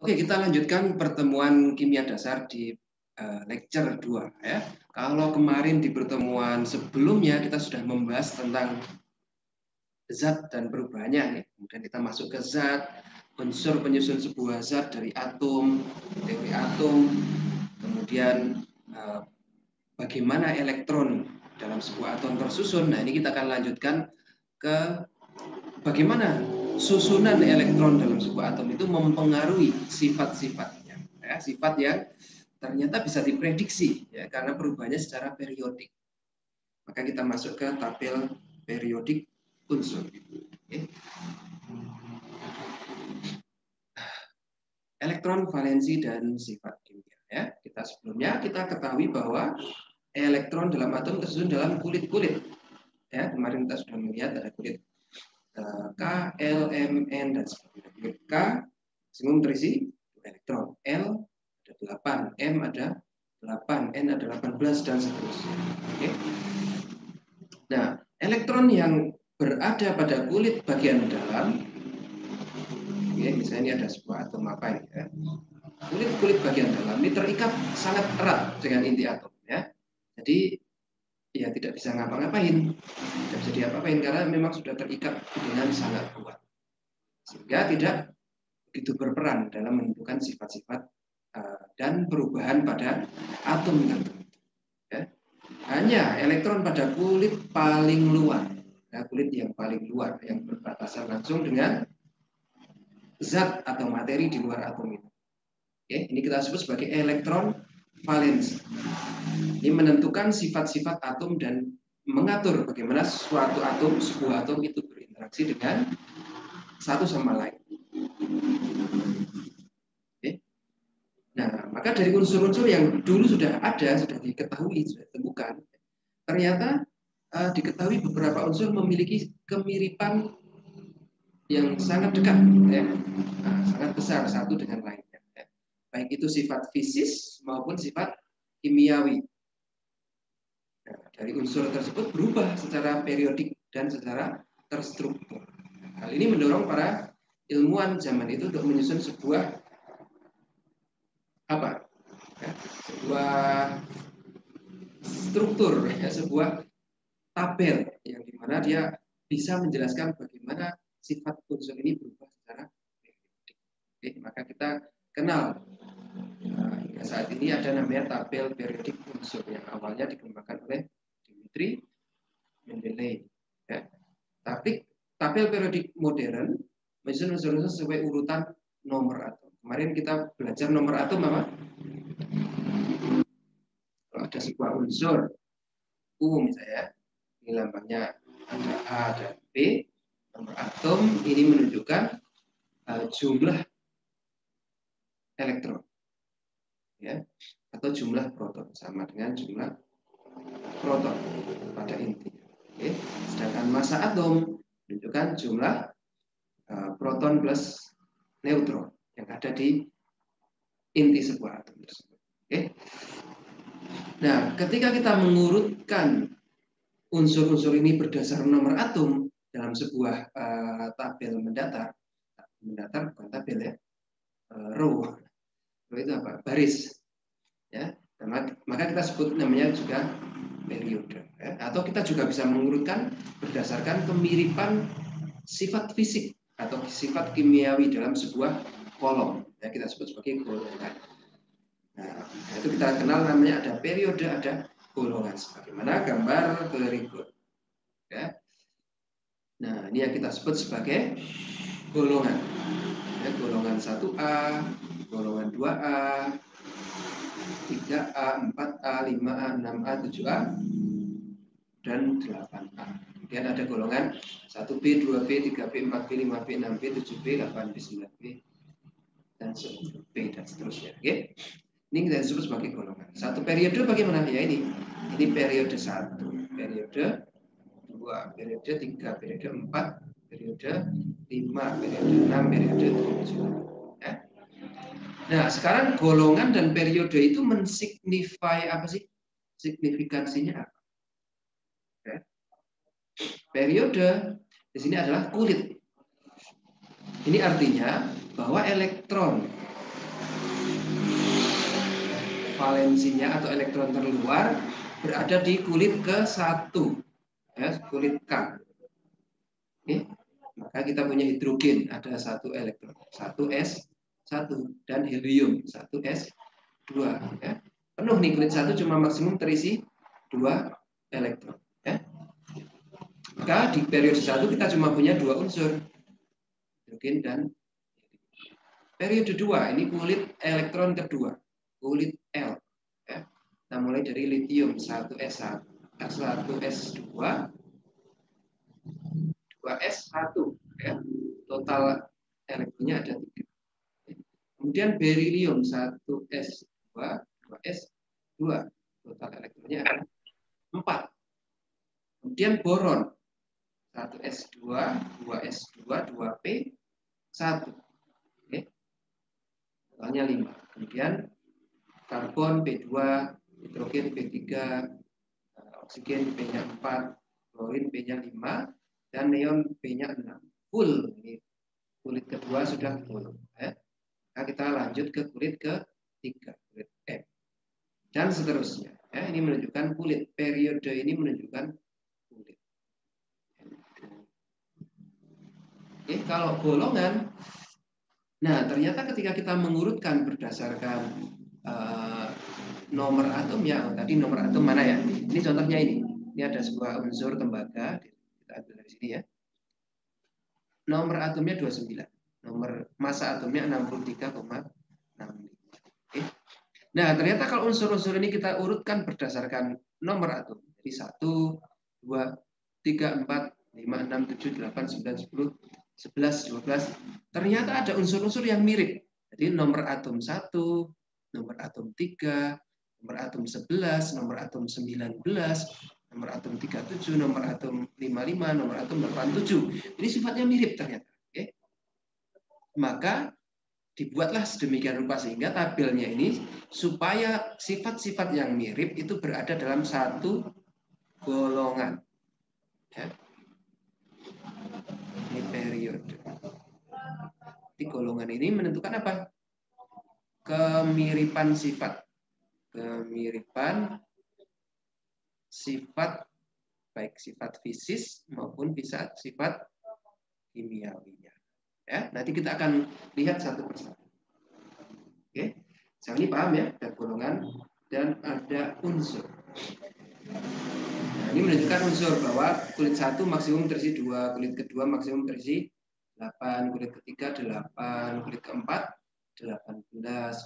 Oke, kita lanjutkan pertemuan kimia dasar di lecture 2 ya. Kalau kemarin di pertemuan sebelumnya kita sudah membahas tentang zat dan perubahannya ya. Kemudian kita masuk ke zat, unsur penyusun sebuah zat dari atom, teori atom, kemudian bagaimana elektron dalam sebuah atom tersusun. Nah, ini kita akan lanjutkan ke bagaimana susunan elektron dalam sebuah atom itu mempengaruhi sifat-sifatnya, ya, sifat yang ternyata bisa diprediksi ya, karena perubahannya secara periodik. Maka kita masuk ke tabel periodik unsur. Oke. Elektron, valensi, dan sifat kimia. Ya, sebelumnya kita ketahui bahwa elektron dalam atom tersusun dalam kulit-kulit. Ya, kemarin kita sudah melihat ada kulit K, L, M, N, dan sebagainya. Kulit K maksimum terisi elektron, L ada 8, M ada 8, N ada 18, dan seterusnya. Oke. Nah, elektron yang berada pada kulit bagian dalam, ya, misalnya ini ada sebuah atom apa ini ya. Kulit bagian dalam ini terikat sangat erat dengan inti atom ya. Jadi ya tidak bisa ngapa-ngapain, tidak bisa diapa-apain karena memang sudah terikat dengan sangat kuat. Sehingga tidak begitu berperan dalam menentukan sifat-sifat dan perubahan pada atom tertentu. Ya. Hanya elektron pada kulit paling luar, ya, kulit yang paling luar yang berbatasan langsung dengan zat atau materi di luar atom itu. Oke, ini kita sebut sebagai elektron valensi. Ini menentukan sifat-sifat atom dan mengatur bagaimana suatu atom, sebuah atom itu berinteraksi dengan satu sama lain. Oke. Nah, maka dari unsur-unsur yang dulu sudah ada, sudah diketahui, sudah ditemukan, ternyata diketahui beberapa unsur memiliki kemiripan yang sangat dekat, ya. Sangat besar satu dengan lainnya. Ya. Baik itu sifat fisis maupun sifat kimiawi. Nah, dari unsur tersebut berubah secara periodik dan secara terstruktur. Hal ini mendorong para ilmuwan zaman itu untuk menyusun sebuah apa? Ya, sebuah struktur, ya, sebuah tabel yang dimana dia bisa menjelaskan bagaimana sifat unsur ini berubah secara periodik. Oke, maka kita kenal hingga saat ini ada namanya tabel periodik unsur yang awalnya dikembangkan oleh Dimitri Mendeleev. Ya. Tapi tabel periodik modern menyusun unsur-unsur sesuai urutan nomor atom. Kemarin kita belajar nomor atom apa? Kalau ada sebuah unsur U misalnya, ini lambangnya ada A dan B, nomor atom ini menunjukkan jumlah elektron, ya, atau jumlah proton sama dengan jumlah proton pada intinya. Oke. Sedangkan massa atom menunjukkan jumlah proton plus neutron yang ada di inti sebuah atom tersebut. Oke. Nah, ketika kita mengurutkan unsur-unsur ini berdasar nomor atom dalam sebuah tabel mendatar bukan tabel ya, row itu apa? Baris, ya. Maka kita sebut namanya juga periode. Ya. Atau kita juga bisa mengurutkan berdasarkan kemiripan sifat fisik atau sifat kimiawi dalam sebuah kolom. Ya, kita sebut sebagai golongan. Nah, itu kita kenal namanya ada periode, ada golongan. Sebagaimana gambar berikut. Ya. Nah, ini yang kita sebut sebagai golongan. Ya, golongan 1A, golongan 2A, 3A, 4A, 5A, 6A, 7A, dan 8A. Kemudian ada golongan 1B, 2B, 3B, 4B, 5B, 6B, 7B, 8B, 9B, dan 10B, dan seterusnya. Oke? Ini kita sebut sebagai golongan. Satu periode bagaimana? Ya ini periode 1, periode 2, periode 3, periode 4, periode 5, periode 6, periode 7. Ya. Nah, sekarang golongan dan periode itu mensignify apa sih? Signifikansinya apa? Ya. Periode di sini adalah kulit. Ini artinya bahwa elektron valensinya atau elektron terluar berada di kulit ke-1, ya, kulit K. Oke. Maka kita punya hidrogen, ada 1 elektron, 1s1, dan helium 1s2. Ya. Penuh nih kulit 1, cuma maksimum terisi 2 elektron. Ya. Maka di periode 1 kita cuma punya 2 unsur, hidrogen dan periode 2 ini kulit elektron kedua, kulit L. Ya. Kita mulai dari litium 1s1, 1s2, 2s1. Ya. Total elektronnya ada 3. Kemudian berilium 1s2, 2s2. Total elektronnya ada 4. Kemudian boron 1s2, 2s2, 2p1. Oke. Totalnya 5. Kemudian karbon P2, hidrogen P3, oksigen P-nya 4, klorin P-nya 5, dan neon P-nya 6. Full. Ini kulit kedua sudah full. Ya. Nah, kita lanjut ke kulit ketiga, kulit M. Dan seterusnya. Ya, ini menunjukkan kulit. Periode ini menunjukkan kulit. Oke, kalau golongan, nah ternyata ketika kita mengurutkan berdasarkan nomor atomnya, tadi nomor atom mana ya? Ini contohnya ini. Ini ada sebuah unsur tembaga, kita ambil dari sini ya. Nomor atomnya 29. Nomor massa atomnya 63,65. Oke. Nah, ternyata kalau unsur-unsur ini kita urutkan berdasarkan nomor atom. Jadi 1, 2, 3, 4, 5, 6, 7, 8, 9, 10, 11, 12. Ternyata ada unsur-unsur yang mirip. Jadi nomor atom 1, nomor atom 3, nomor atom 11, nomor atom 19, nomor atom 37, nomor atom 55, nomor atom 87. Ini sifatnya mirip ternyata. Oke. Maka dibuatlah sedemikian rupa sehingga tabelnya ini supaya sifat-sifat yang mirip itu berada dalam satu golongan. Ya. Ini periode. Di golongan ini menentukan apa? Kemiripan sifat. Kemiripan sifat, baik sifat fisis maupun bisa sifat kimiawinya. Ya, nanti kita akan lihat satu persatu. Oke, sekarang ini paham ya, ada golongan dan ada unsur. Nah, ini menunjukkan unsur bahwa kulit 1 maksimum terisi 2, kulit kedua maksimum terisi 8, kulit ketiga 8, kulit keempat 18,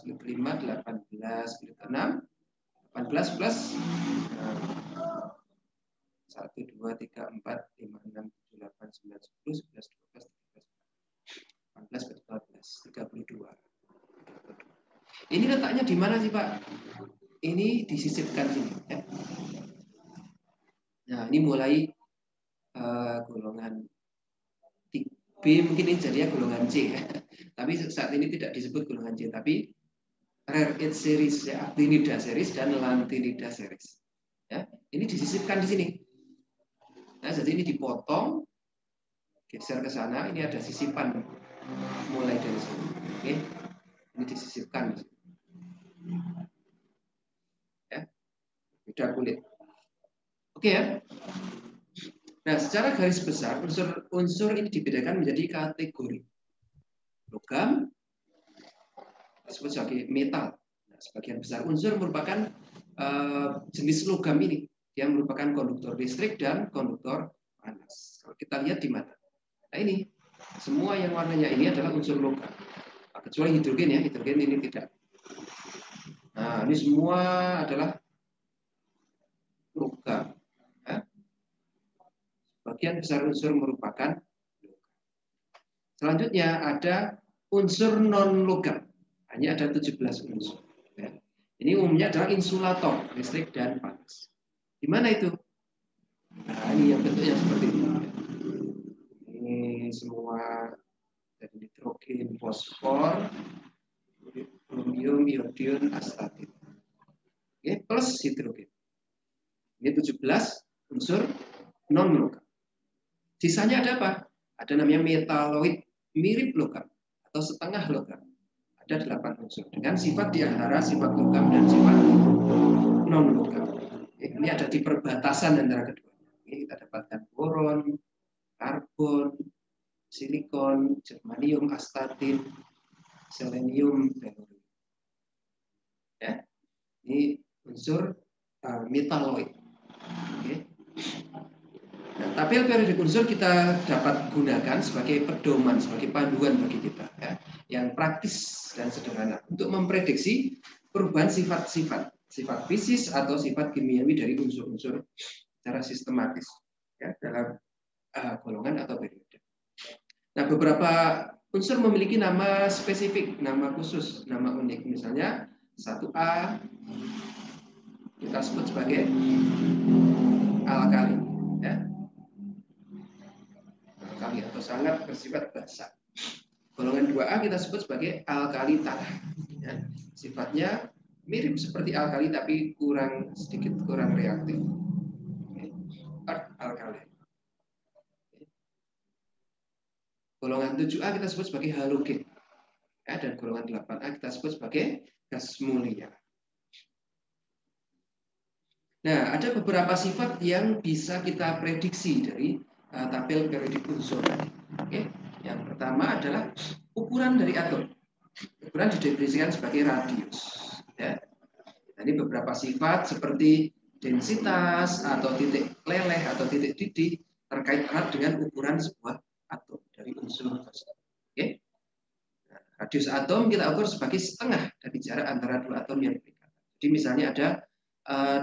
kulit kelima 18, kulit keenam 18 plus 1, 2, 3, 4, 5, 6, 7, 8, 9, 10, 11, 12, 13, 14, 32. Ini letaknya di mana sih Pak? Ini disisipkan sini. Ya. Nah ini mulai golongan B, mungkin ini jadinya golongan C. Ya. Tapi saat ini tidak disebut golongan C, tapi rare earth series, ya, actinida series dan lantinida series. Ya, ini disisipkan di sini. Nah, jadi ini dipotong, geser ke sana. Ini ada sisipan mulai dari sini. Oke, ini disisipkan. Ya, beda kulit. Oke ya. Nah, secara garis besar unsur ini dibedakan menjadi kategori. Logam disebut sebagai metal. Nah, sebagian besar unsur merupakan jenis logam ini. Dia merupakan konduktor listrik dan konduktor panas. Kalau kita lihat di mana? Nah ini, semua yang warnanya ini adalah unsur logam. Nah, kecuali hidrogen ya, hidrogen ini tidak. Nah ini semua adalah logam. Ya. Sebagian besar unsur merupakan logam. Selanjutnya ada unsur non-logam. Hanya ada 17 unsur. Ya. Ini umumnya adalah insulator, listrik dan panas. Di mana itu? Nah, ini yang bentuknya seperti ini. Ini semua dari nitrogen, fosfor, bromium, iodium, astatin. Oke, plus hidrogen. Ini 17 unsur non-logam. Sisanya ada apa? Ada namanya metaloid, mirip logam atau setengah logam. Ada 8 unsur dengan sifat di antara sifat logam dan sifat non logam. Ini ada di perbatasan antara kedua. Ini kita dapatkan boron, karbon, silikon, germanium, astatin, selenium, tellurium. Ya, ini unsur metaloid. Oke. Nah, tabel periodik unsur kita dapat gunakan sebagai pedoman, sebagai panduan bagi kita, ya, yang praktis dan sederhana untuk memprediksi perubahan sifat-sifat fisis atau sifat kimiawi dari unsur-unsur secara sistematis, ya, dalam golongan atau periode. Nah, beberapa unsur memiliki nama spesifik, nama khusus, nama unik. Misalnya 1A kita sebut sebagai alkali, ya. Alkali atau sangat bersifat basa. Golongan 2A kita sebut sebagai alkali tanah. Ya. Sifatnya mirip seperti alkali tapi sedikit kurang reaktif. Earth alkali. Golongan 7A kita sebut sebagai halogen. Ya, dan golongan 8A kita sebut sebagai gas mulia. Nah, ada beberapa sifat yang bisa kita prediksi dari tabel periodik unsur. Oke. Yang pertama adalah ukuran dari atom. Ukuran didefinisikan sebagai radius. Ya. Nah, ini beberapa sifat seperti densitas atau titik leleh atau titik didih terkait erat dengan ukuran sebuah atom dari unsur tersebut. Oke. Nah, radius atom kita ukur sebagai setengah dari jarak antara dua atom yang berikatan. Jadi misalnya ada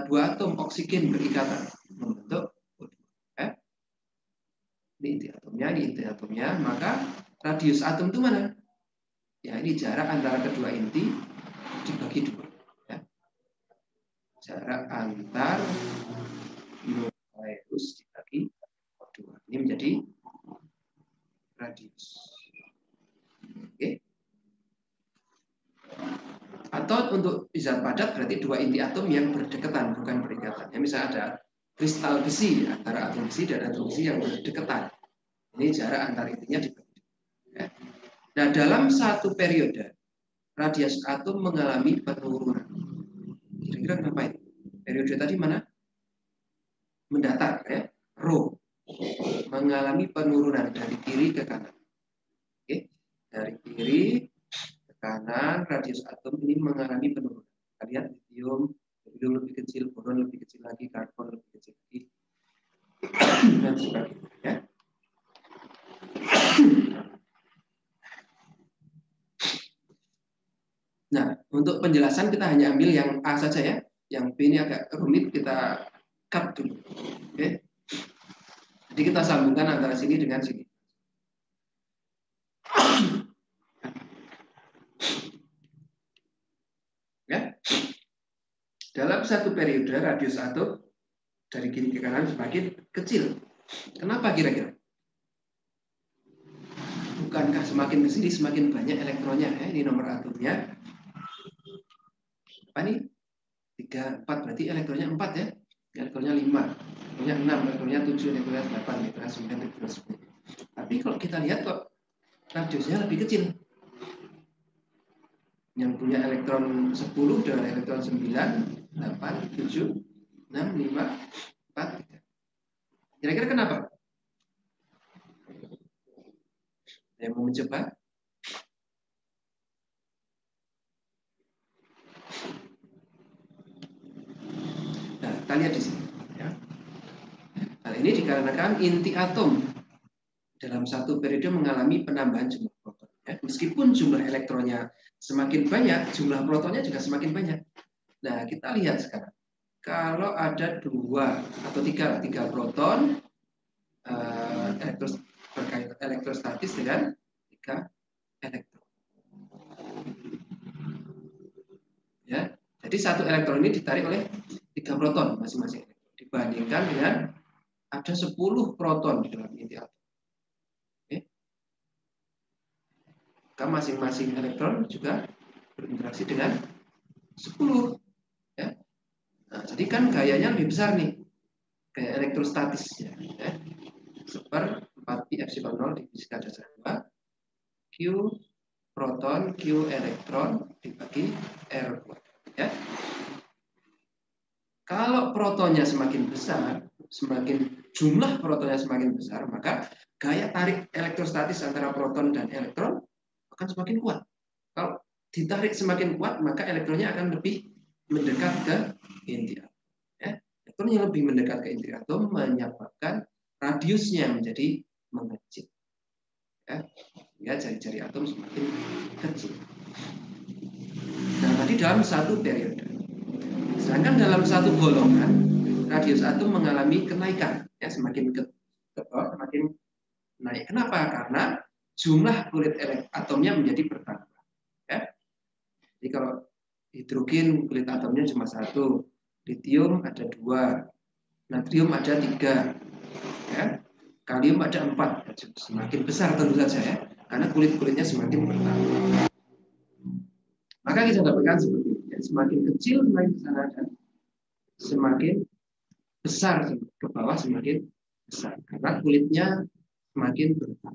dua atom oksigen berikatan membentuk O2. Ini inti atomnya, maka radius atom itu mana? Ya, ini jarak antara kedua inti dibagi 2. Ya. Jarak antar nukleus dibagi 2. Ini menjadi radius. Oke. Atau untuk zat padat berarti dua inti atom yang berdekatan, bukan berikatan. Ya, misalnya ada kristal besi antara atom besi dan atom besi yang berdekatan. Ini jarak antar intinya dibagi. Ya. Nah, dalam satu periode radius atom mengalami penurunan. Kira-kira kenapa itu? Periode tadi mana? Mendatar, ya. Rho mengalami penurunan dari kiri ke kanan. Oke. Dari kiri ke kanan, radius atom ini mengalami penurunan. Kita lihat lithium lebih kecil, boron lebih kecil lagi, karbon lebih kecil lagi, dan sebagainya. Ya. Nah, untuk penjelasan kita hanya ambil yang A saja ya. Yang B ini agak rumit, kita cut dulu. Oke. Jadi kita sambungkan antara sini dengan sini. Ya. Dalam satu periode radius atom dari kiri ke kanan semakin kecil. Kenapa kira-kira? Bukankah semakin ke sini semakin banyak elektronnya? Ya? Ini nomor atomnya. Apa nih? 3, 4 berarti elektronnya 4 ya. Elektronnya 5, elektronnya 6, elektronnya 7, elektronnya 8, elektronnya 9, elektronnya 10. Tapi kalau kita lihat kok radiusnya lebih kecil. Yang punya elektron 10 dan elektron 9, 8, 7, 6, 5, 4, 3. Kira-kira kenapa? Yang mau mencoba? Nah, kita lihat di sini. Ya. Hal ini dikarenakan inti atom dalam satu periode mengalami penambahan jumlah proton. Ya. Meskipun jumlah elektronnya semakin banyak, jumlah protonnya juga semakin banyak. Nah, kita lihat sekarang. Kalau ada 2 atau 3 proton, berkait elektrostatis dengan 3 elektron. Ya, jadi satu elektron ini ditarik oleh 3 proton masing-masing, dibandingkan dengan ada 10 proton di dalam inti atom. Oke. Maka masing-masing elektron juga berinteraksi dengan 10. Ya. Nah, jadi kan gayanya lebih besar nih, gaya elektrostatisnya. Ya. Seper 4pi epsilon 0 divisi dasar 2 Q proton, Q elektron dibagi R kuat. Ya. Kalau protonnya semakin besar, semakin jumlah protonnya semakin besar, maka gaya tarik elektrostatis antara proton dan elektron akan semakin kuat. Kalau ditarik semakin kuat, maka elektronnya akan lebih mendekat ke inti atom. Ya. Elektron yang lebih mendekat ke inti atom menyebabkan radiusnya menjadi mengecil. Ya, jari-jari atom semakin kecil. Nah, tadi dalam satu periode. Sedangkan dalam satu golongan, radius atom mengalami kenaikan, ya, semakin ke bawah semakin naik. Kenapa? Karena jumlah kulit atomnya menjadi bertambah. Ya. Jadi kalau hidrogen kulit atomnya cuma satu, lithium ada 2, natrium ada 3, ya, kalium ada 4. Semakin besar tentu saja, ya, karena kulit-kulitnya semakin bertambah. Maka kita dapatkan seperti ini. Semakin kecil naik ke sana dan semakin besar ke bawah semakin besar karena kulitnya semakin bertambah.